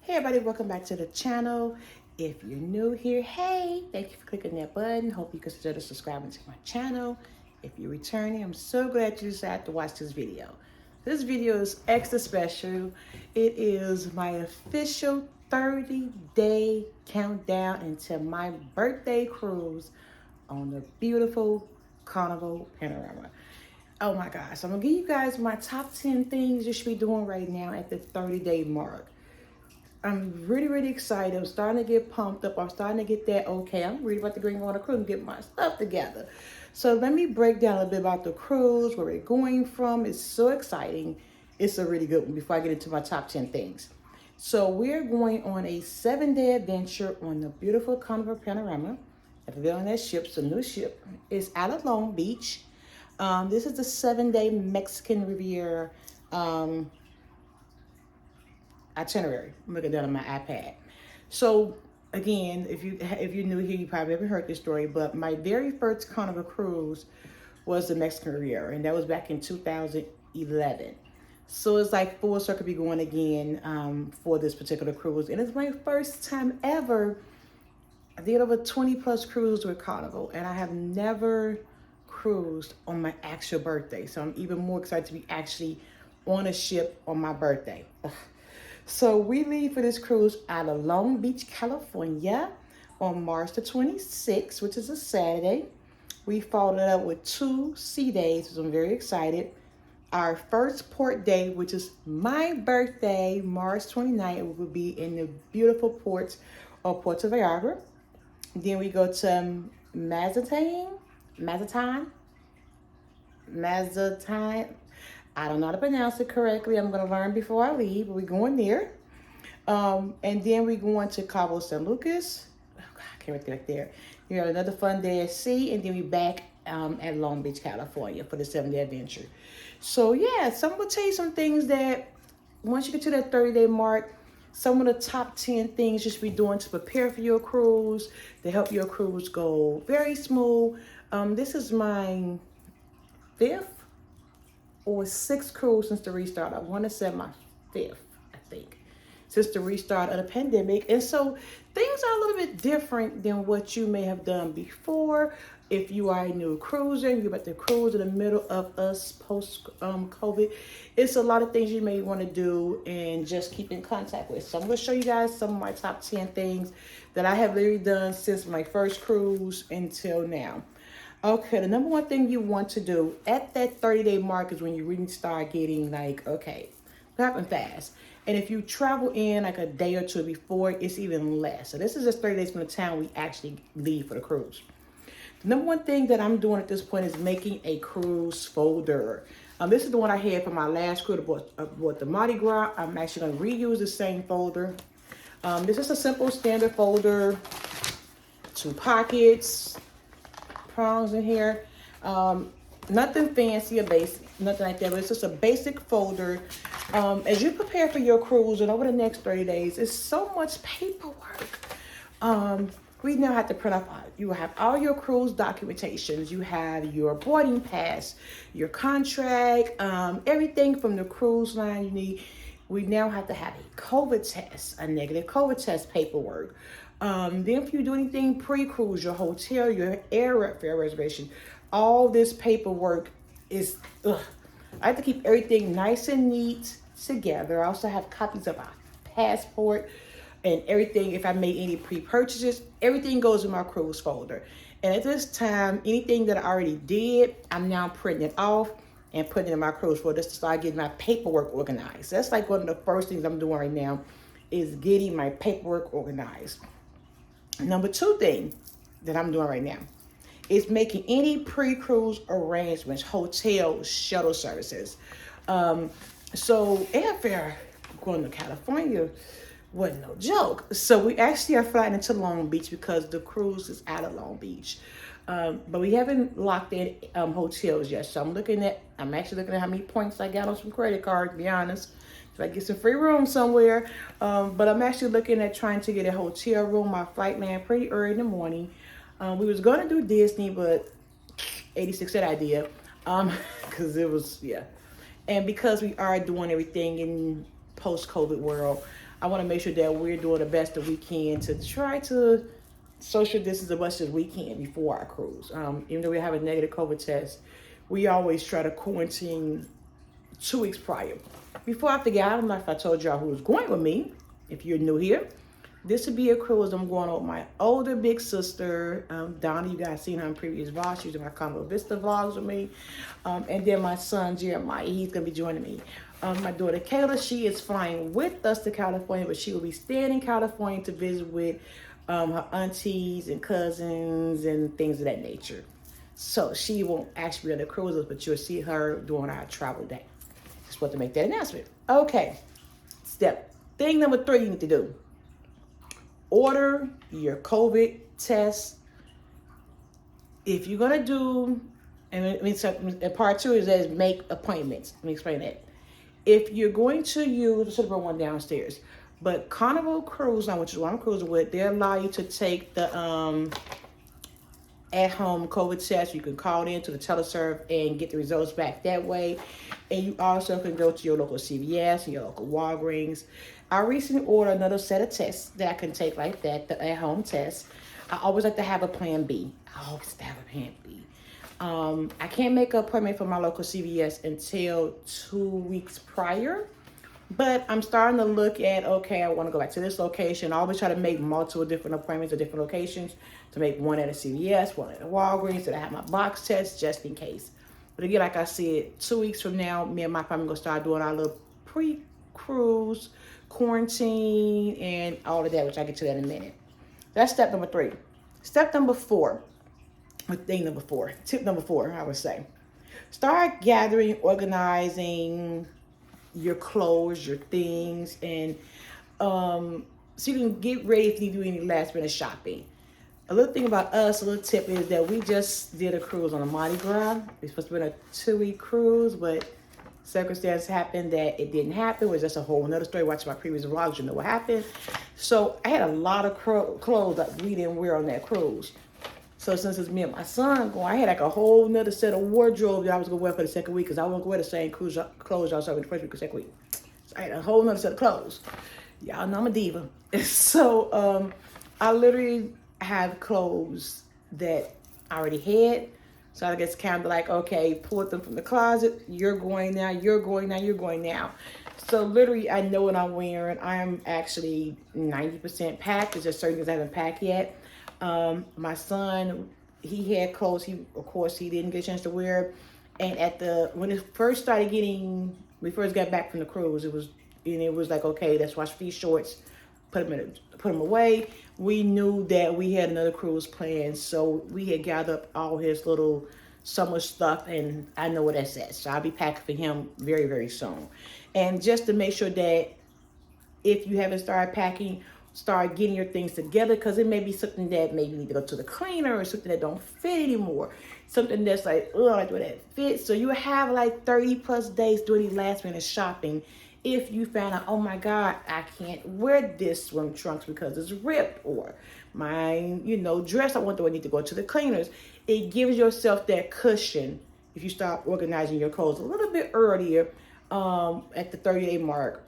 Hey everybody, welcome back to the channel. If you're new here, hey, thank you for clicking that button. Hope you consider subscribing to my channel. If you're returning, I'm so glad you decided to watch this video. This video is extra special. It is my official 30-day countdown into my birthday cruise on the beautiful Carnival Panorama. Oh my gosh, I'm gonna give you guys my top 10 things you should be doing right now at the 30-day mark. I'm really excited. I'm starting to get pumped up. I'm starting to get that, okay, I'm really about to go on a cruise and get my stuff together. So let me break down a little bit about the cruise, where we're going from. It's so exciting. It's a really good one before I get into my top 10 things. So we're going on a 7-day adventure on the beautiful Carnival Panorama. If you're on that ship, it's a new ship. It's out of Long Beach. This is the 7-day Mexican Riviera itinerary. I'm looking down on my iPad. So again, if you're new here, you probably haven't heard this story, but my very first Carnival cruise was the Mexican Riviera, and that was back in 2011. So it's like full circle be going again for this particular cruise, and it's my first time ever. I did over 20 plus cruises with Carnival, and I have never cruised on my actual birthday. So I'm even more excited to be actually on a ship on my birthday. So we leave for this cruise out of Long Beach, California on March the 26th, which is a Saturday. We followed it up with 2 sea days, so I'm very excited. Our first port day, which is my birthday, March 29th, will be in the beautiful port of Puerto Vallarta. Then we go to Mazatlan. I don't know how to pronounce it correctly. I'm going to learn before I leave, but we're going there. And then we're going to Cabo San Lucas. Oh, God, I can't wait to get there. We have another fun day at sea, and then we're back at Long Beach, California for the 7-day adventure. So, yeah, so I'm going to tell you some things that once you get to that 30-day mark, some of the top 10 things you should be doing to prepare for your cruise, to help your cruise go very smooth. This is my 5th or 6th cruise since the restart. I want to say my 5th, I think, since the restart of the pandemic. And so things are a little bit different than what you may have done before. If you are a new cruiser and you're about to cruise in the middle of us post-COVID, it's a lot of things you may want to do and just keep in contact with. So I'm going to show you guys some of my top 10 things that I have literally done since my first cruise until now. Okay, the number one thing you want to do at that 30-day mark is when you really start getting like, okay, it happened fast. And if you travel in like a day or two before, it's even less. So this is just 30 days from the time we actually leave for the cruise. The number one thing that I'm doing at this point is making a cruise folder. This is the one I had for my last cruise. I bought the Mardi Gras. I'm actually going to reuse the same folder. This is a simple standard folder. 2 pockets. Prongs in here. Nothing fancy or basic, nothing like that, but it's just a basic folder. As you prepare for your cruise and over the next 30 days, it's so much paperwork. We now have to print off, you have all your cruise documentations, you have your boarding pass, your contract, everything from the cruise line you need. We now have to have a COVID test, a negative COVID test paperwork. Then if you do anything pre-cruise, your hotel, your airfare reservation, all this paperwork is, I have to keep everything nice and neat together. I also have copies of our passport and everything. If I made any pre-purchases, everything goes in my cruise folder. And at this time, anything that I already did, I'm now printing it off and putting it in my cruise folder just to start getting my paperwork organized. That's like one of the first things I'm doing right now is getting my paperwork organized. Number 2 thing that I'm doing right now is making any pre-cruise arrangements, hotels, shuttle services. So airfare going to California wasn't no joke. So we actually are flying into Long Beach because the cruise is out of Long Beach. But we haven't locked in hotels yet. So I'm actually looking at how many points I got on some credit cards, to be honest. So I get some free room somewhere. But I'm actually looking at trying to get a hotel room. My flight land pretty early in the morning. We was going to do Disney, but 86 that idea. Because it was, yeah. And because we are doing everything in post-COVID world, I want to make sure that we're doing the best that we can to try to social distance as much as we can before our cruise. Even though we have a negative COVID test, we always try to quarantine 2 weeks prior. Before I forget, I don't know if I told y'all who was going with me. If you're new here, this would be a cruise I'm going on with my older big sister, Donna. You guys seen her in previous vlogs. She's in my Convo Vista vlogs with me. And then my son, Jeremiah, he's going to be joining me. My daughter, Kayla, she is flying with us to California, but she will be staying in California to visit with her aunties and cousins and things of that nature. So she won't actually be on the cruises, but you'll see her during our travel day. Just want to make that announcement. Okay. Thing number 3 you need to do. Order your COVID test. If you're going to do, and part 2 is make appointments. Let me explain that. If you're going to use, I should have brought one downstairs, but Carnival Cruise Line, which is what I'm cruising with, they allow you to take the at-home COVID test. You can call in to the teleserve and get the results back that way. And you also can go to your local CVS and your local Walgreens. I recently ordered another set of tests that I can take like that, the at-home test. I always like to have a plan B. I always have a plan B. I can't make an appointment for my local CVS until 2 weeks prior. But I'm starting to look at, okay, I want to go back to this location. I always try to make multiple different appointments at different locations, to make one at a CVS, one at a Walgreens, so that I have my box test just in case. But again, like I said, 2 weeks from now, me and my family going to start doing our little pre-cruise, quarantine, and all of that, which I'll get to that in a minute. That's step number 3. Step number 4, or thing number 4, tip number 4, I would say. Start gathering, organizing your clothes, your things, and so you can get ready if you do any last minute shopping. A little thing about us, a little tip is that we just did a cruise on a Mardi Gras. It's supposed to be a 2-week cruise, but circumstances happened that it didn't happen. It was just a whole another story. Watch my previous vlogs, you know what happened. So I had a lot of clothes that we didn't wear on that cruise. So since it's me and my son going, I had like a whole nother set of wardrobe that I was gonna wear for the second week, because I wasn't gonna wear the same clothes I saw in the first week or second week. So I had a whole nother set of clothes. Y'all know I'm a diva. So I literally have clothes that I already had. So I guess kind of like, okay, pull them from the closet. You're going now, you're going now, you're going now. So literally I know what I'm wearing. I am actually 90% packed. There's just certain things I haven't packed yet. My son, he had clothes of course he didn't get a chance to wear. And when it first started we first got back from the cruise, it was like, okay, let's wash these shorts, put them away. We knew that we had another cruise planned, so we had gathered up all his little summer stuff, and I know what that's at. So I'll be packing for him very, very soon. And just to make sure that if you haven't started packing, start getting your things together, because it may be something that maybe need to go to the cleaner, or something that don't fit anymore, something that's like, oh, I do that fit. So you have like 30 plus days doing these last minute shopping. If you found out, oh my God, I can't wear this swim trunks because it's ripped, or my dress I want to need to go to the cleaners, it gives yourself that cushion if you start organizing your clothes a little bit earlier, at the 30-day mark.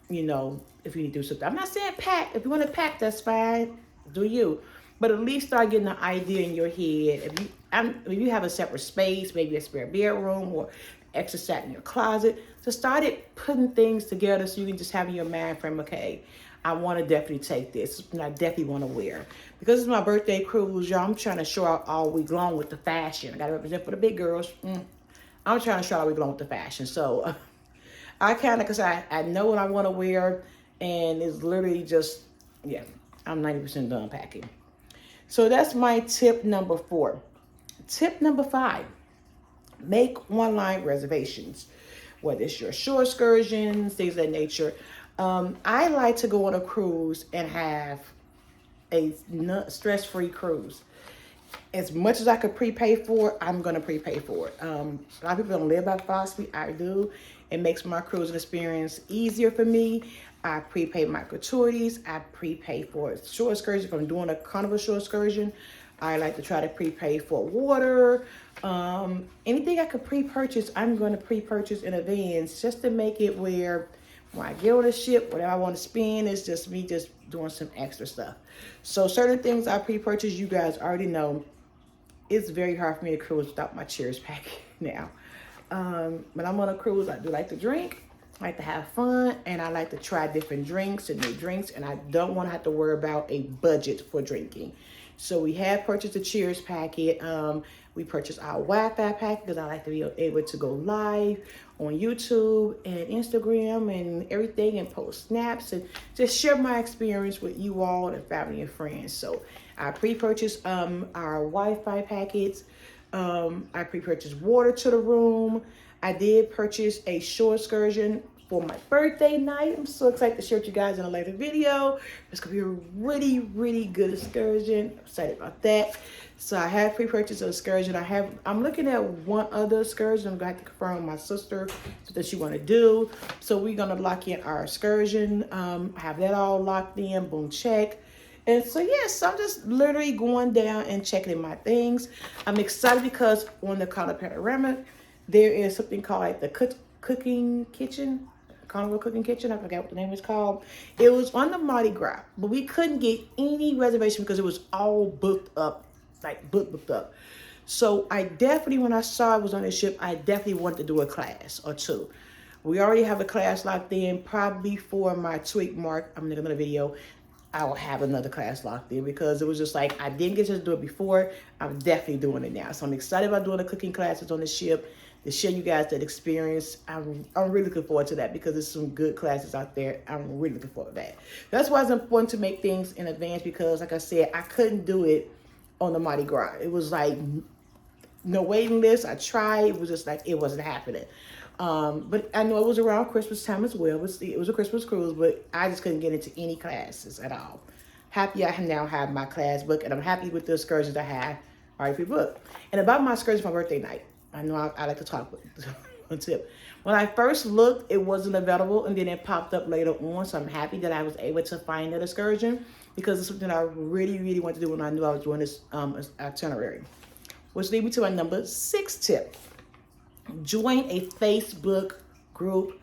If you need to do something. I'm not saying pack. If you want to pack, that's fine. Do you. But at least start getting an idea in your head. If you have a separate space, maybe a spare bedroom or extra set in your closet, so start putting things together so you can just have in your mind frame, okay, I want to definitely take this, and I definitely want to wear. Because it's my birthday cruise, y'all, I'm trying to show out all week long with the fashion. I got to represent for the big girls. I'm trying to show out all week long with the fashion. So I kind of, because I know what I want to wear, and it's literally just, yeah, I'm 90% done packing. So that's my tip number 4. Tip number 5, make online reservations, whether it's your shore excursions, things of that nature. I like to go on a cruise and have a stress-free cruise. As much as I could prepay for it, I'm going to prepay for it. A lot of people don't live by philosophy. I do. It makes my cruising experience easier for me. I prepay my gratuities. I prepay for shore excursion. If I'm doing a Carnival shore excursion, I like to try to prepay for water. Anything I could pre-purchase, I'm going to pre-purchase in advance, just to make it where When I get on the ship, whatever I want to spend, it's just me just doing some extra stuff. So certain things I pre-purchased, you guys already know. It's very hard for me to cruise without my Cheers packet now. When I'm on a cruise, I do like to drink, I like to have fun, and I like to try different drinks and new drinks, and I don't want to have to worry about a budget for drinking. So we have purchased a Cheers packet. We purchased our Wi-Fi packet because I like to be able to go live on YouTube and Instagram and everything and post snaps and just share my experience with you all and family and friends. So I pre-purchased our Wi-Fi packets. I pre-purchased water to the room. I did purchase a shore excursion for my birthday night. I'm so excited to share with you guys in a later video. It's gonna be a really, really good excursion. I'm excited about that. So I have pre-purchased an excursion. I'm looking at one other excursion. I'm gonna have to confirm with my sister what she wanna do. So we're gonna lock in our excursion. Have that all locked in, boom, check. And so, yes, I'm just literally going down and checking in my things. I'm excited because on the Color Panorama, there is something called like the cooking kitchen, Carnival Cooking Kitchen. I forgot what the name is called. It was on the Mardi Gras, but we couldn't get any reservation because it was all booked up, like booked up. So I definitely, when I saw it was on the ship, I definitely wanted to do a class or two. We already have a class locked in, probably for my 2-week mark. I'm making another video. I will have another class locked in because it was just like I didn't get to do it before. I'm definitely doing it now. So I'm excited about doing the cooking classes on the ship to share you guys that experience. I'm really looking forward to that because there's some good classes out there. I'm really looking forward to that. That's why it's important to make things in advance because, like I said, I couldn't do it on the Mardi Gras. It was like no waiting list. I tried. It was just like it wasn't happening. But I know it was around Christmas time as well. It was a Christmas cruise, but I just couldn't get into any classes at all. Happy I now have my class book, and I'm happy with the excursions I have already pre-booked. And about my excursion for my birthday night, I know I like to talk with a tip. When I first looked, it wasn't available, and then it popped up later on. So I'm happy that I was able to find that excursion because it's something I really, really wanted to do when I knew I was doing this itinerary. Which leads me to my number 6 tip. Join a Facebook group,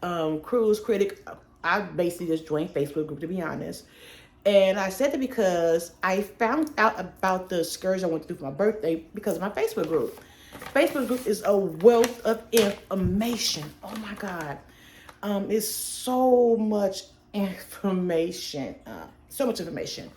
Cruise Critic. I basically just joined Facebook group, to be honest. And I said that because I found out about the excursion I went to do for my birthday because of my Facebook group. Facebook group is a wealth of information. Oh my God. It's so much information. So much information.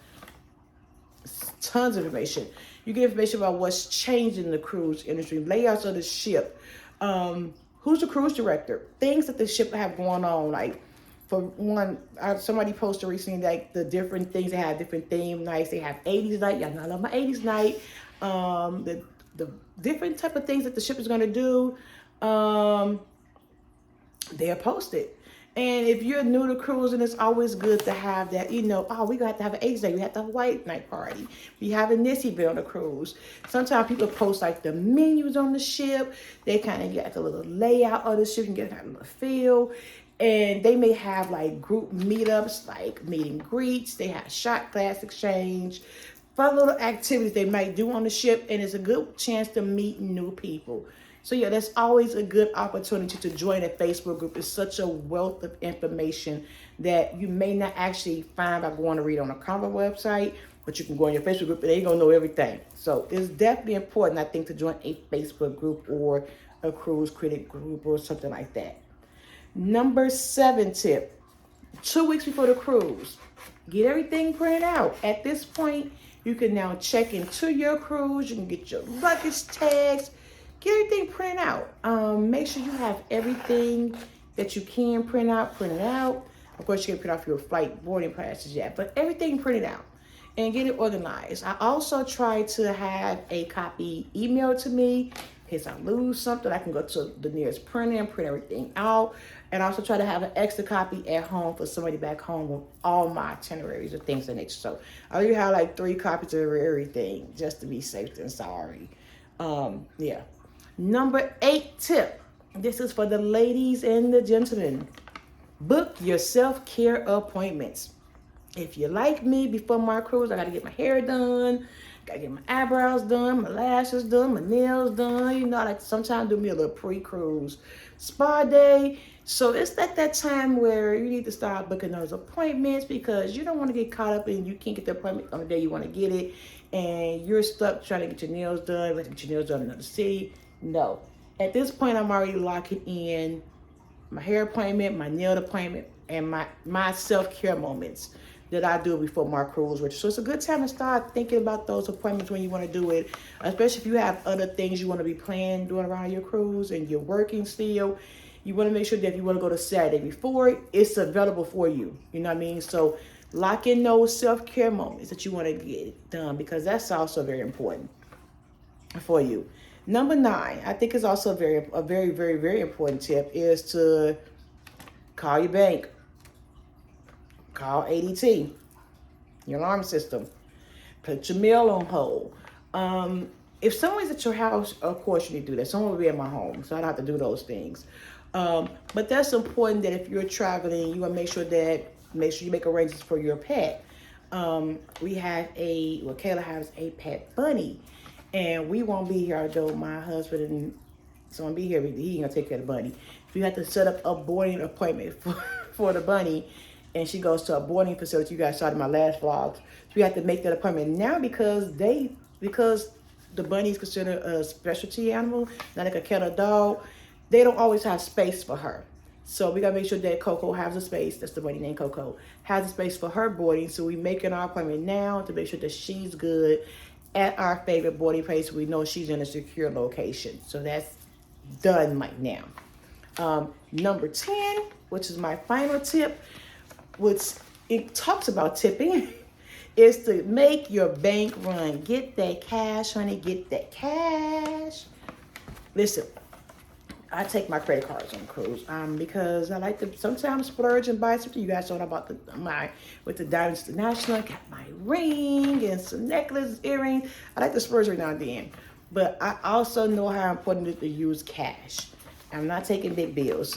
Tons of information. You get information about what's changing in the cruise industry, layouts of the ship, who's the cruise director, things that the ship have going on. Like for one, somebody posted recently like the different things. They have different theme nights. They have 80s night. Y'all know I love my 80s night. The different type of things that the ship is going to do. They are posted. And if you're new to cruising, it's always good to have that, you know, oh, we got to have an 80s night. We have to have a white night party. We have a this event on the cruise. Sometimes people post like the menus on the ship. They kind of get like a little layout of the ship and get kind of a little feel. And they may have like group meetups, like meet and greets. They have shot glass exchange, fun little activities they might do on the ship. And it's a good chance to meet new people. So yeah, that's always a good opportunity to join a Facebook group. It's such a wealth of information that you may not actually find by going to read on a Convo website, but you can go on your Facebook group and they're gonna know everything. So it's definitely important, I think, to join a Facebook group or a cruise critic group or something like that. Number 7 tip, 2 weeks before the cruise, get everything printed out. At this point, you can now check into your cruise. You can get your luggage tags. Get everything printed out. Make sure you have everything that you can print out, printed out. Of course, you can print off your flight boarding passes yet, but everything printed out and get it organized. I also try to have a copy emailed to me in case I lose something. I can go to the nearest printer and print everything out. And I also try to have an extra copy at home for somebody back home with all my itineraries and things of nature. So I usually have like 3 copies of everything just to be safe than sorry. Yeah. Number 8 tip. This is for the ladies and the gentlemen. Book your self-care appointments. If you're like me, before my cruise, I got to get my hair done. Got to get my eyebrows done, my lashes done, my nails done. You know, I like to sometimes do me a little pre-cruise spa day. So it's at that time where you need to start booking those appointments because you don't want to get caught up and you can't get the appointment on the day you want to get it, and you're stuck trying to get your nails done. Let's get your nails done in another city. No, at this point, I'm already locking in my hair appointment, my nail appointment, and my self-care moments that I do before my cruise. So it's a good time to start thinking about those appointments when you want to do it, especially if you have other things you want to be planning doing around your cruise and you're working still. You want to make sure that if you want to go to Saturday before, it's available for you. You know what I mean? So lock in those self-care moments that you want to get done, because that's also very important for you. Number 9, I think is also a very, very, very important tip is to call your bank, call ADT, your alarm system, put your mail on hold. If someone's at your house, of course you need to do that. Someone will be at my home, so I don't have to do those things. But that's important that if you're traveling, you want to make sure you make arrangements for your pet. Kayla has a pet bunny, and we won't be here, although my husband and someone be here. He ain't gonna take care of the bunny. You have to set up a boarding appointment for the bunny, and she goes to a boarding facility. You guys saw in my last vlog. So you have to make that appointment now because the bunny is considered a specialty animal, not like a cat or dog. They don't always have space for her. So we gotta make sure that Coco has a space. That's the bunny named Coco. Has a space for her boarding. So we making our appointment now to make sure that she's good at our favorite boarding place. We know she's in a secure location. So that's done right now. Number 10, which is my final tip, which it talks about tipping, is to make your bank run. Get that cash, honey. Get that cash. Listen, I take my credit cards on cruise because I like to sometimes splurge and buy something. You guys know about with the Diamonds International. I got my ring and some necklaces, earrings. I like to splurge every now and then. But I also know how important it is to use cash. I'm not taking big bills.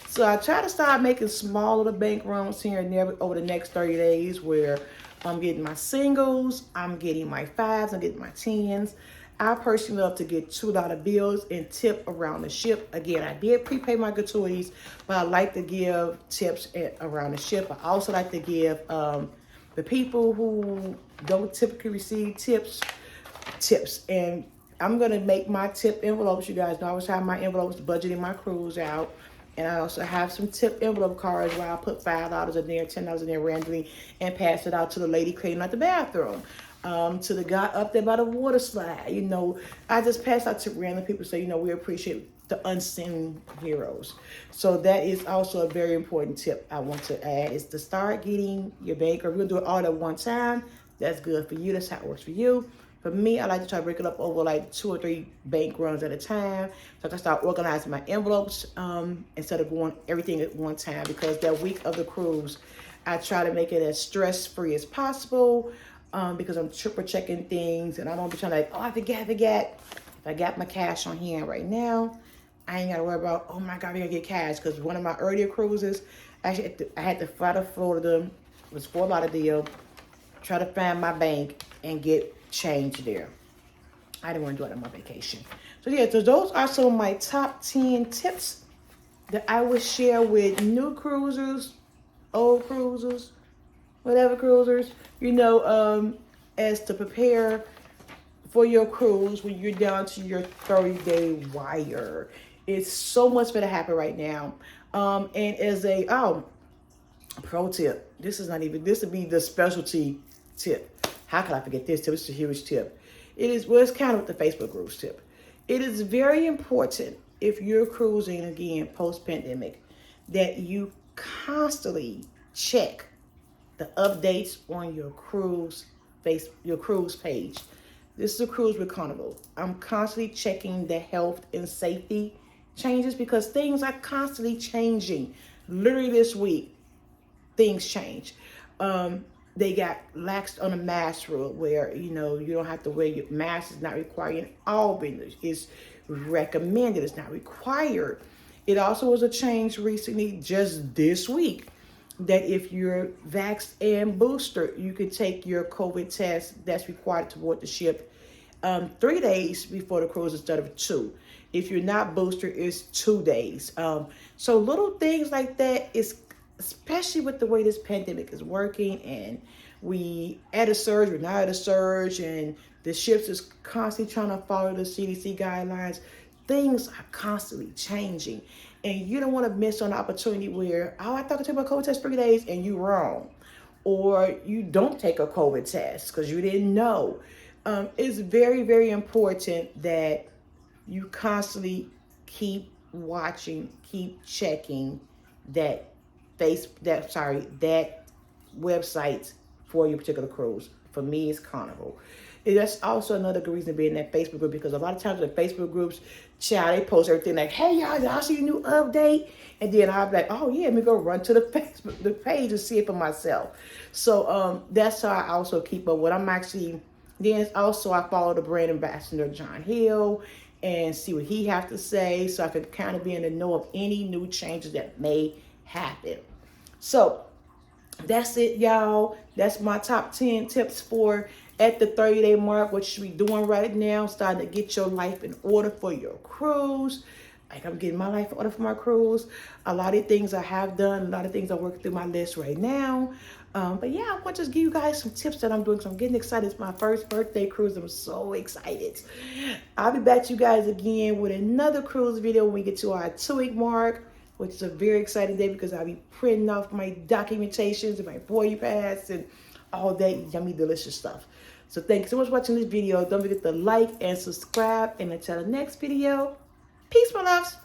So I try to start making small little bank runs here and there over the next 30 days where I'm getting my singles, I'm getting my 5s, I'm getting my 10s. I personally love to get $2 bills and tip around the ship. Again, I did prepay my gratuities, but I like to give tips around the ship. I also like to give the people who don't typically receive tips. And I'm going to make my tip envelopes. You guys know I always have my envelopes budgeting my cruise out. And I also have some tip envelope cards where I put $5 in there, $10 in there randomly, and pass it out to the lady cleaning out the bathroom. To the guy up there by the water slide. You know, I just pass out to random people, so, you know, we appreciate the unseen heroes. So that is also a very important tip I want to add, is to start getting your bank, or if you're going to do it all at one time, that's good for you. That's how it works for you. For me, I like to try to break it up over like 2 or 3 bank runs at a time. So I can start organizing my envelopes instead of going everything at one time, because that week of the cruise, I try to make it as stress-free as possible. Because I'm triple checking things, and I don't be trying to, I forget. If I got my cash on hand right now, I ain't got to worry about, oh my God, we got to get cash. Because one of my earlier cruises, I had to fly to Florida. It was $4 deal. Try to find my bank and get change there. I didn't want to do it on my vacation. So yeah, so those are some of my top 10 tips that I would share with new cruisers, old cruisers, whatever cruisers, you know, as to prepare for your cruise when you're down to your 30-day wire. It's so much better happen right now. And as a pro tip, this would be the specialty tip. How could I forget this tip? It's a huge tip. It's kind of with the Facebook groups tip. It is very important if you're cruising, again, post-pandemic, that you constantly check the updates on your cruise page. This is a cruise with Carnival. I'm constantly checking the health and safety changes because things are constantly changing. Literally this week, things change. They got laxed on a mask rule where, you know, you don't have to wear your mask. Is not required in all business. It's recommended. It's not required. It also was a change recently, just this week, that if you're vaxxed and booster, you can take your COVID test that's required to board the ship 3 days before the cruise instead of 2. If you're not booster, it's 2 days. So little things like that is, especially with the way this pandemic is working, and we at a surge, we're not at a surge, and the ships is constantly trying to follow the CDC guidelines. Things are constantly changing, and you don't want to miss an opportunity where, oh, I thought I took my COVID test 3 days, and you wrong, or you don't take a COVID test because you didn't know. It's very, very important that you constantly keep watching, keep checking that that websites for your particular cruise. For me, it's Carnival. And that's also another good reason to be in that Facebook group, because a lot of times in Facebook groups, child, they post everything like, hey y'all see a new update? And then I'll be like, oh yeah, let me go run to the page and see it for myself. So that's how I also keep up with. Then also I follow the brand ambassador, John Hill, and see what he has to say, so I can kind of be in the know of any new changes that may happen. So that's it, y'all. That's my top 10 tips for at the 30-day mark, what you should be doing right now, starting to get your life in order for your cruise. Like, I'm getting my life in order for my cruise. A lot of things I have done, a lot of things I'm working through my list right now. But yeah, I want to just give you guys some tips that I'm doing, because I'm getting excited. It's my first birthday cruise. I'm so excited. I'll be back to you guys again with another cruise video when we get to our 2-week mark, which is a very exciting day because I'll be printing off my documentations and my boarding pass and all that yummy, delicious stuff. So thank you so much for watching this video. Don't forget to like and subscribe. And until the next video, peace, my loves.